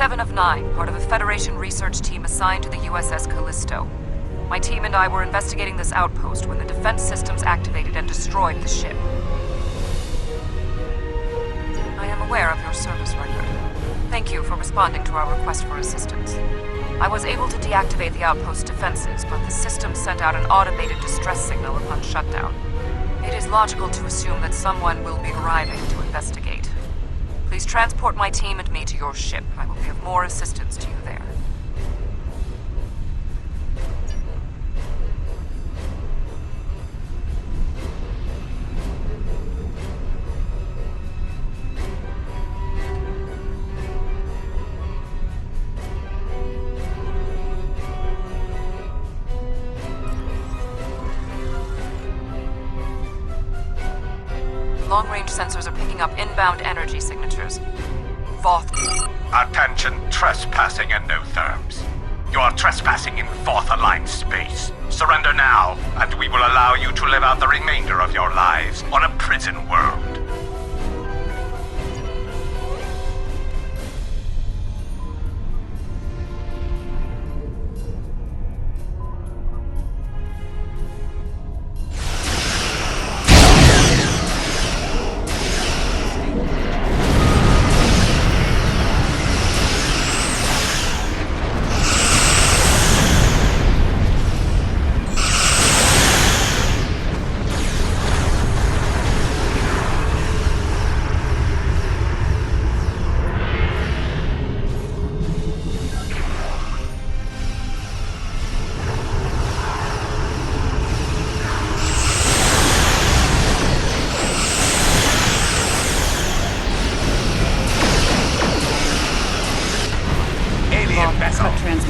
7 of 9, part of a Federation research team assigned to the USS Callisto. My team and I were investigating this outpost when the defense systems activated and destroyed the ship. I am aware of your service record. Thank you for responding to our request for assistance. I was able to deactivate the outpost's defenses, but the system sent out an automated distress signal upon shutdown. It is logical to assume that someone will be arriving to investigate. Please transport my team and me to your ship. I will be of more assistance to you there. Long-range sensors are picking up inbound energy signatures. Voth. Attention, trespassing endotherms. You are trespassing in Voth-aligned space. Surrender now, and we will allow you to live out the remainder of your lives on a prison world.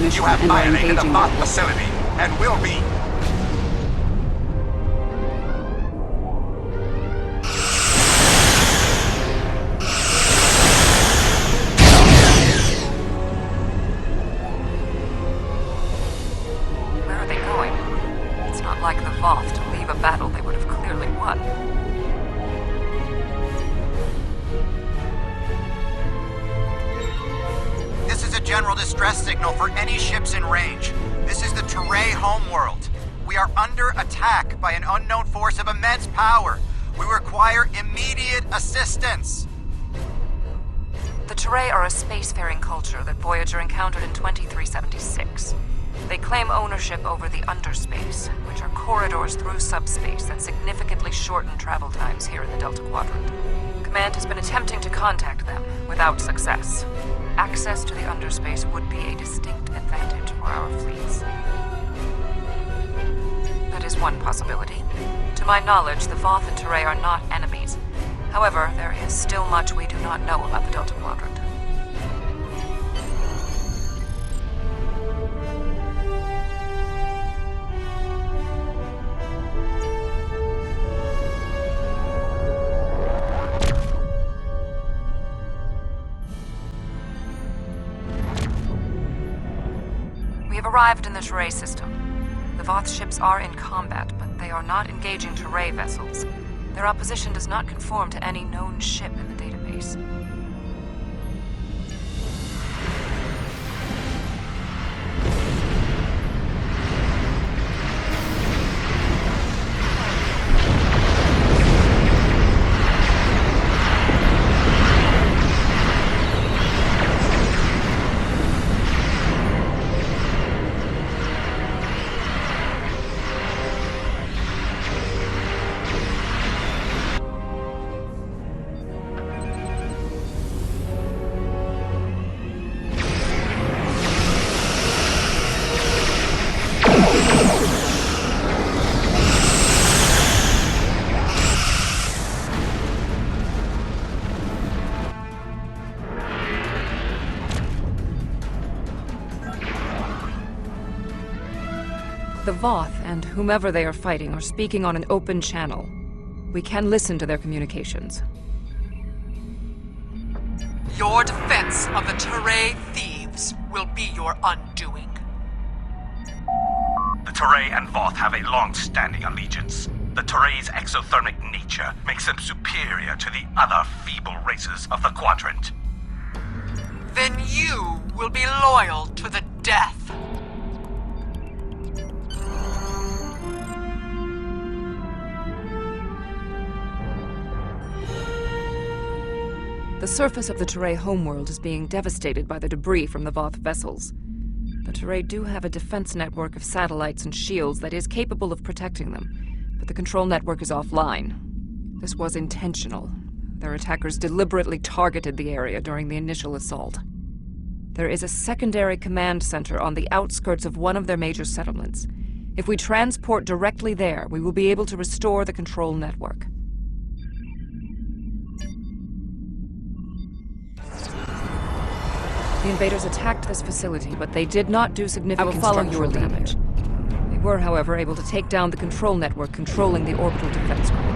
You have violated the Voth facility, and will be. Where are they going? It's not like the Voth to leave a battle they would have clearly won. This is a general distress signal for any ships in range. This is the Terrae homeworld. We are under attack by an unknown force of immense power. We require immediate assistance. The Terrae are a spacefaring culture that Voyager encountered in 2376. They claim ownership over the underspace, which are corridors through subspace that significantly shorten travel times here in the Delta Quadrant. Command has been attempting to contact them, without success. Access to the underspace would be a distinct advantage for our fleets. That is one possibility. To my knowledge, the Voth and Terrae are not enemies. However, there is still much we do not know about the Delta Quadrant. We have arrived in the Terrae system. The Voth ships are in combat, but they are not engaging Terrae vessels. Their opposition does not conform to any known ship in the database. The Voth and whomever they are fighting are speaking on an open channel. We can listen to their communications. Your defense of the Terrae thieves will be your undoing. The Terrae and Voth have a long-standing allegiance. The Terrae's exothermic nature makes them superior to the other feeble races of the Quadrant. then you will be loyal to the death. The surface of the Teray homeworld is being devastated by the debris from the Voth vessels. The Teray do have a defense network of satellites and shields that is capable of protecting them, but the control network is offline. This was intentional. Their attackers deliberately targeted the area during the initial assault. There is a secondary command center on the outskirts of one of their major settlements. If we transport directly there, we will be able to restore the control network. The invaders attacked this facility, but they did not do significant structural damage. They were, however, able to take down the control network controlling the orbital defense grid.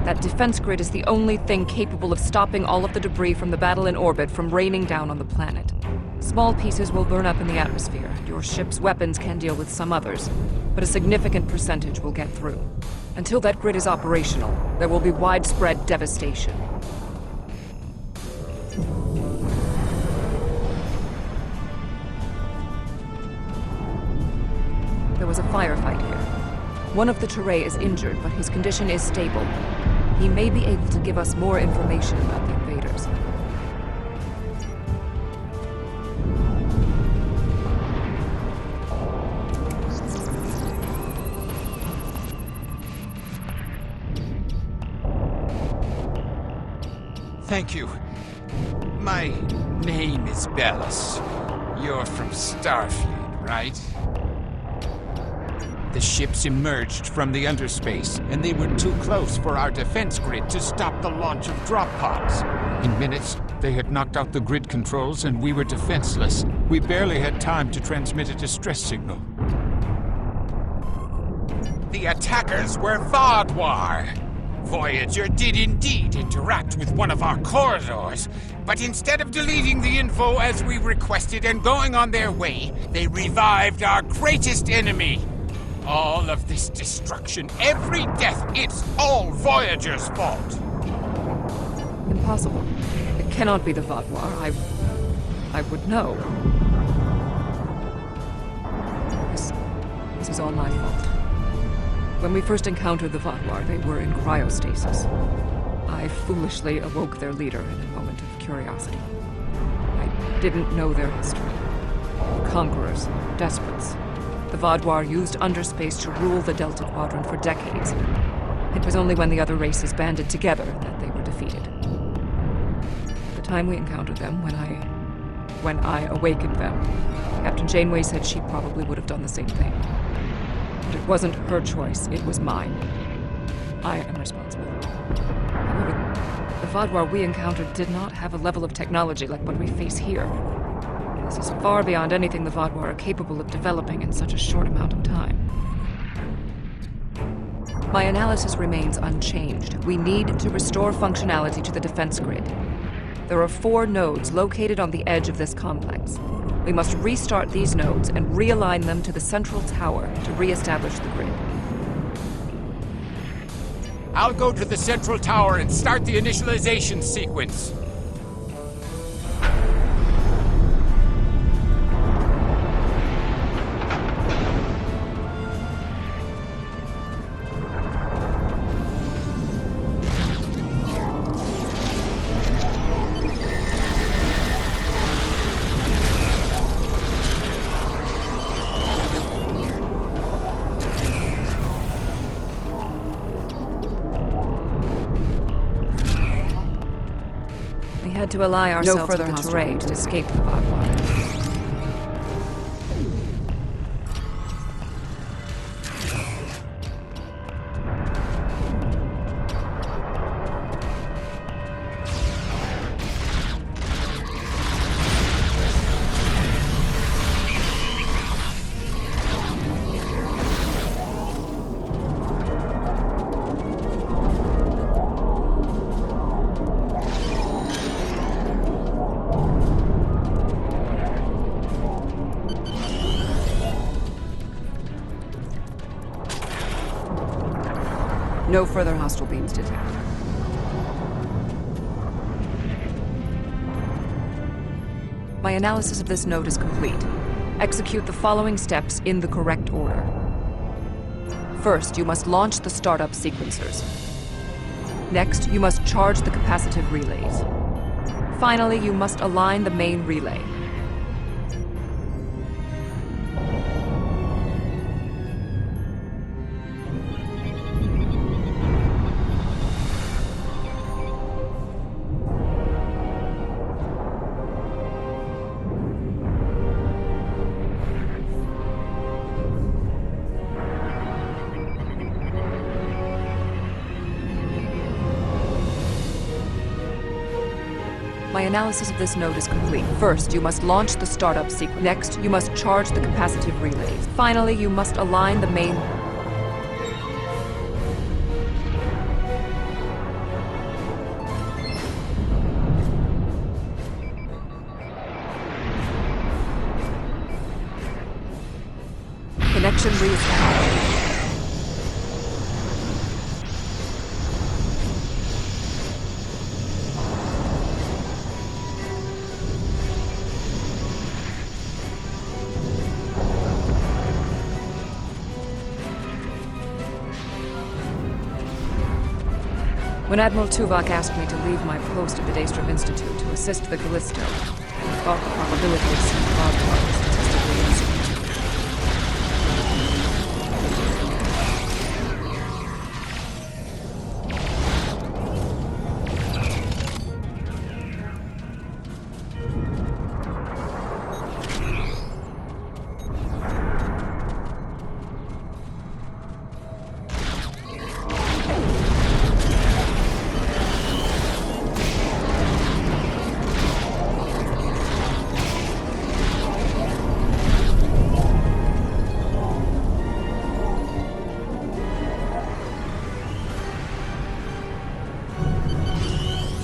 That defense grid is the only thing capable of stopping all of the debris from the battle in orbit from raining down on the planet. Small pieces will burn up in the atmosphere. Your ship's weapons can deal with some others, but a significant percentage will get through. Until that grid is operational, there will be widespread devastation. There was a firefight here. One of the Teray is injured, but his condition is stable. He may be able to give us more information about the invaders. Thank you. My name is Bellis. You're from Starfleet, right? The ships emerged from the underspace, and they were too close for our defense grid to stop the launch of drop pods. In minutes, they had knocked out the grid controls, and we were defenseless. We barely had time to transmit a distress signal. The attackers were Vaadwaur. Voyager did indeed interact with one of our corridors, but instead of deleting the info as we requested and going on their way, they revived our greatest enemy. All of this destruction, every death, it's all Voyager's fault. Impossible. It cannot be the Vaadwaur. I would know. This is all my fault. When we first encountered the Vaadwaur, they were in cryostasis. I foolishly awoke their leader in a moment of curiosity. I didn't know their history. Conquerors, despots. The Vaadwaur used underspace to rule the Delta Quadrant for decades. It was only when the other races banded together that they were defeated. At the time we encountered them, when I awakened them, Captain Janeway said she probably would have done the same thing. But it wasn't her choice, it was mine. I am responsible. However, the Vaadwaur we encountered did not have a level of technology like what we face here. This is far beyond anything the Vaadwaur are capable of developing in such a short amount of time. My analysis remains unchanged. We need to restore functionality to the defense grid. There are 4 nodes located on the edge of this complex. We must restart these nodes and realign them to the central tower to re-establish the grid. I'll go to the central tower and start the initialization sequence. We had to ally ourselves with the Teray to escape the Vaadwaur. No further hostile beams detected. My analysis of this node is complete. Execute the following steps in the correct order. First, you must launch the startup sequencers. Next, you must charge the capacitive relays. Finally, you must align the main relay. My analysis of this node is complete. First, you must launch the startup sequence. Next, you must charge the capacitive relays. Finally, you must align the main... Connection reestablished. When Admiral Tuvok asked me to leave my post at the Daystrom Institute to assist the Callisto, I thought the probability of seeing Vaadwaur was statistically insignificant.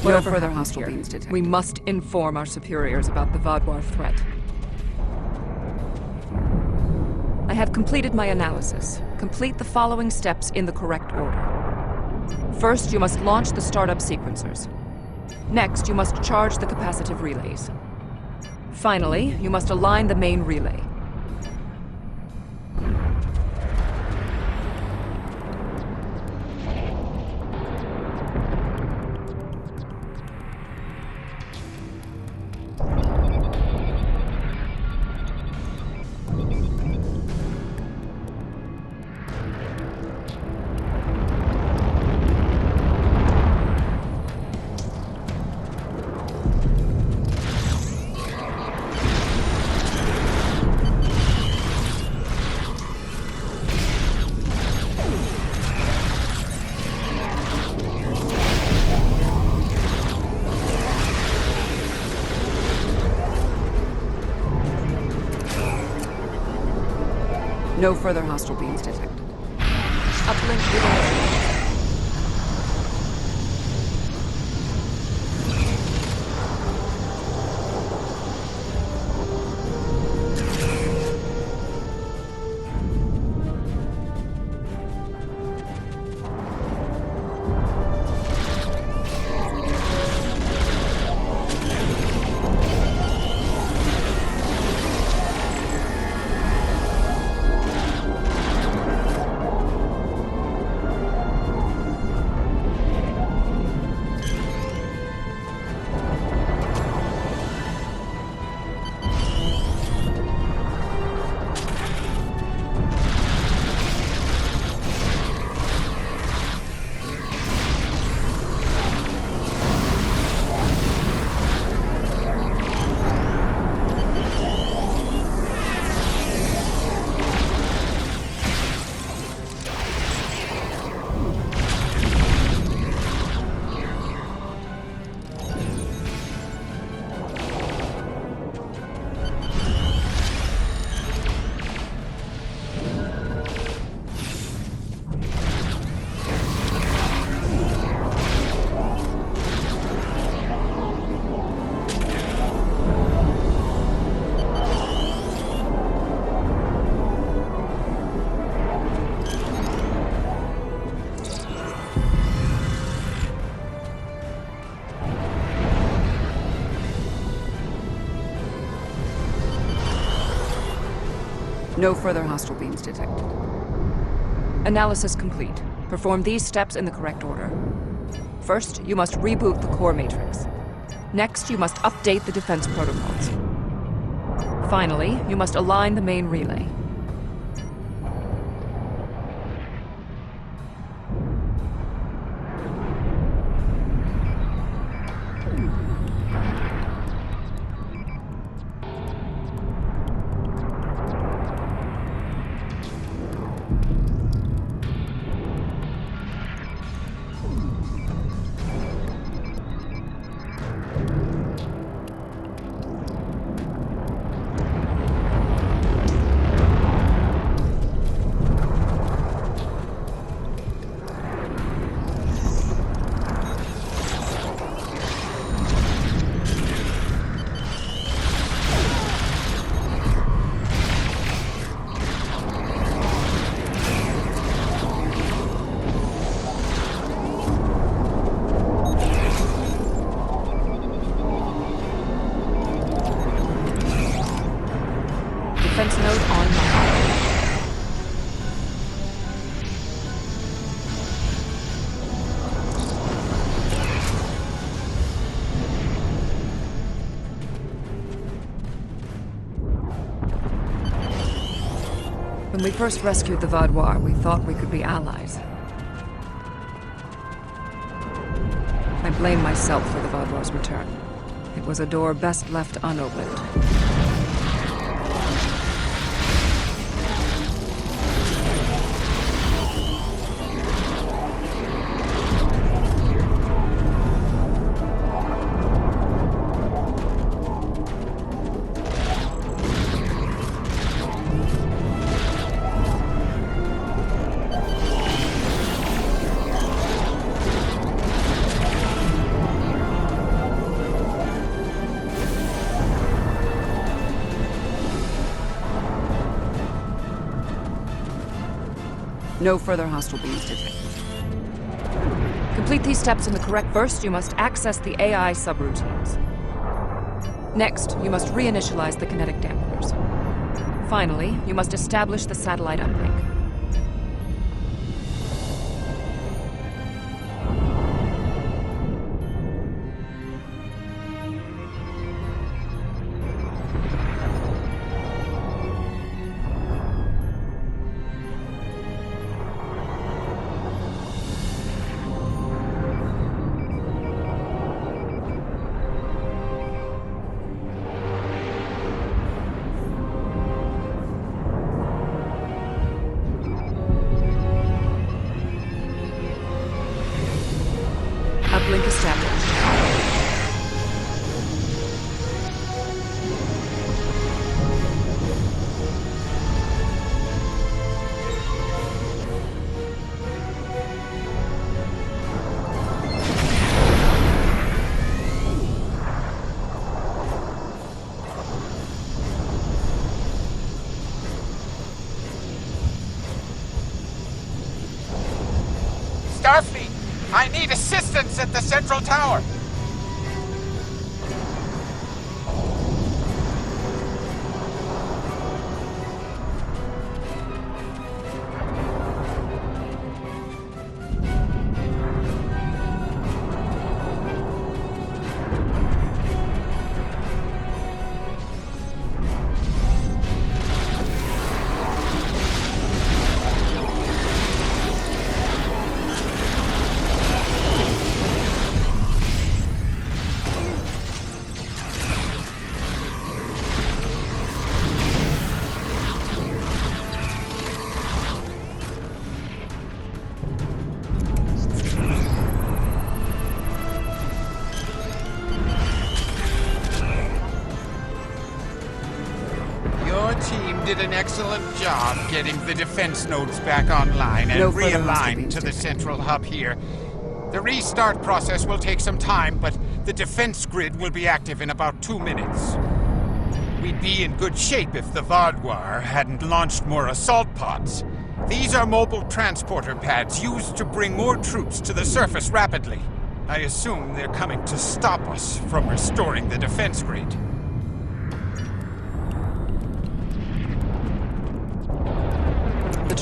No further hostile beings detected. We must inform our superiors about the Vaadwaur threat. I have completed my analysis. Complete the following steps in the correct order. First, you must launch the startup sequencers. Next, you must charge the capacitive relays. Finally, you must align the main relay. No further hostile beings detected. Uplink reloaded. No further hostile beams detected. Analysis complete. Perform these steps in the correct order. First, you must reboot the core matrix. Next, you must update the defense protocols. Finally, you must align the main relay. Defense node online. When we first rescued the Vaadwaur, we thought we could be allies. I blame myself for the Vaadwaur's return. It was a door best left unopened. No further hostile beams detected. Complete these steps in the correct. First, you must access the AI subroutines. Next, you must reinitialize the kinetic dampeners. Finally, you must establish the satellite uplink. Uplink established. Starfleet, I need assistance at the central tower. Did an excellent job getting the defense nodes back online and realigned to the central hub here. The restart process will take some time, but the defense grid will be active in about 2 minutes. We'd be in good shape if the Vaadwaur hadn't launched more assault pods. These are mobile transporter pads used to bring more troops to the surface rapidly. I assume they're coming to stop us from restoring the defense grid.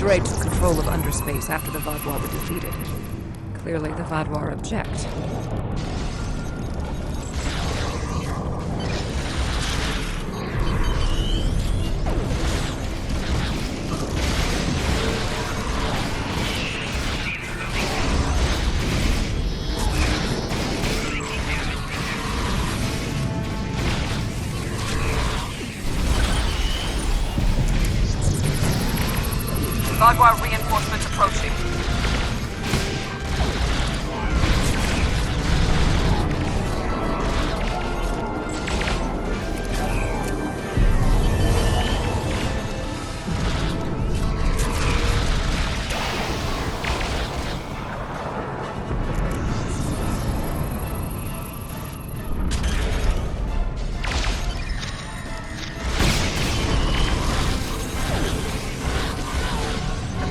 Teray took control of underspace after the Vaadwaur were defeated. Clearly, the Vaadwaur object. Vaadwaur reinforcements approaching.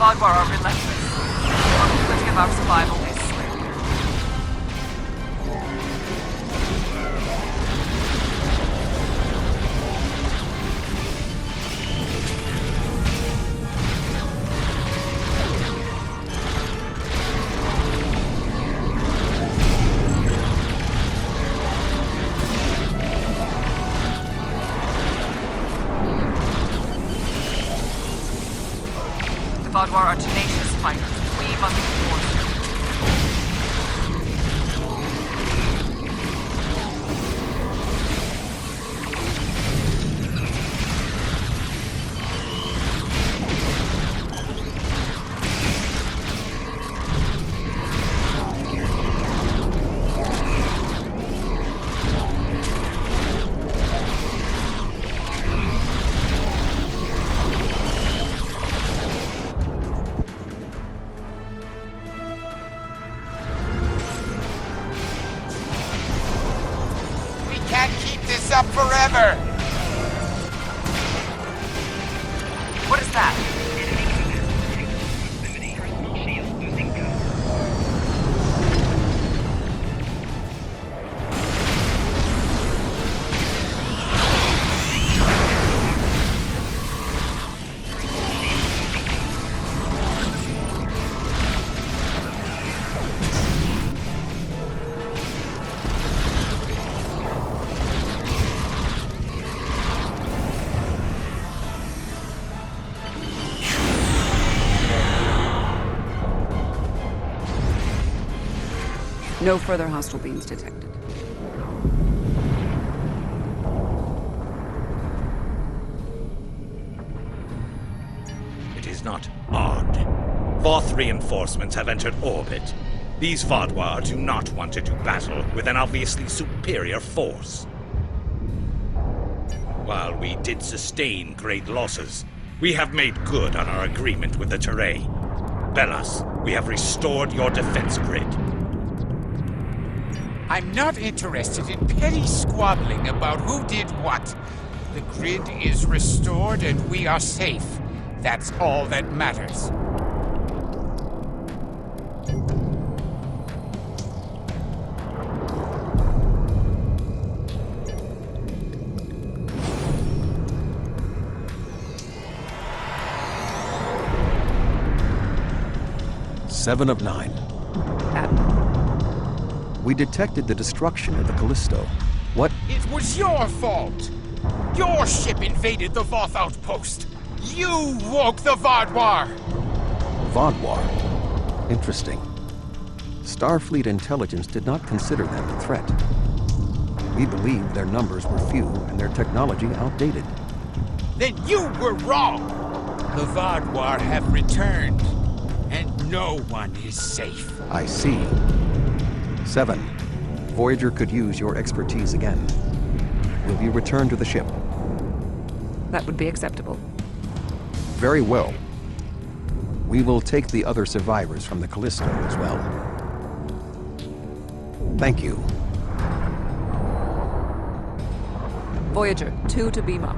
Vaadwaur are relentless. The probability of our survival is slim. The Vaadwaur are tenacious fighters. We must enforce them. Up forever! What is that? No further hostile beams detected. It is not odd. Voth reinforcements have entered orbit. These Vaadwaur do not want to do battle with an obviously superior force. While we did sustain great losses, we have made good on our agreement with the Teray. Bellas, we have restored your defense grid. I'm not interested in petty squabbling about who did what. The grid is restored and we are safe. That's all that matters. Seven of 9. We detected the destruction of the Callisto. What? It was your fault! Your ship invaded the Voth outpost! You woke the Vaadwaur! Vaadwaur? Interesting. Starfleet intelligence did not consider them a threat. We believed their numbers were few and their technology outdated. Then you were wrong! The Vaadwaur have returned, and no one is safe. I see. 7. Voyager could use your expertise again. Will you return to the ship? That would be acceptable. Very well. We will take the other survivors from the Callisto as well. Thank you. Voyager, 2 to beam up.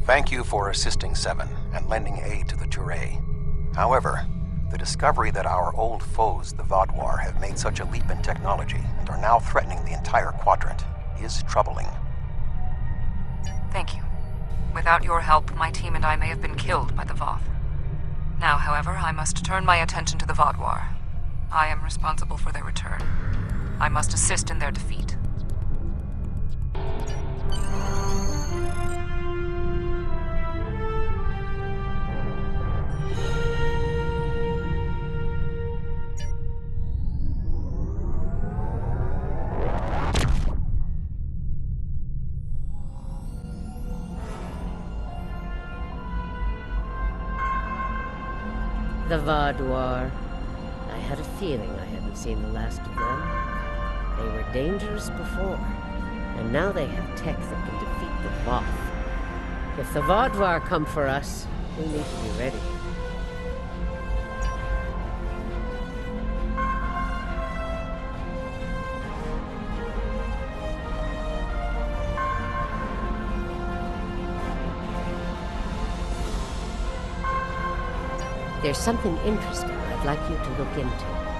Thank you for assisting Seven and lending aid to the Touré. However, the discovery that our old foes, the Vaadwaur, have made such a leap in technology and are now threatening the entire Quadrant is troubling. Thank you. Without your help, my team and I may have been killed by the Voth. Now, however, I must turn my attention to the Vaadwaur. I am responsible for their return. I must assist in their defeat. The Vaadwaur. I had a feeling I hadn't seen the last of them. They were dangerous before, and now they have tech that can defeat the Voth. If the Vaadwaur come for us, we need to be ready. There's something interesting I'd like you to look into.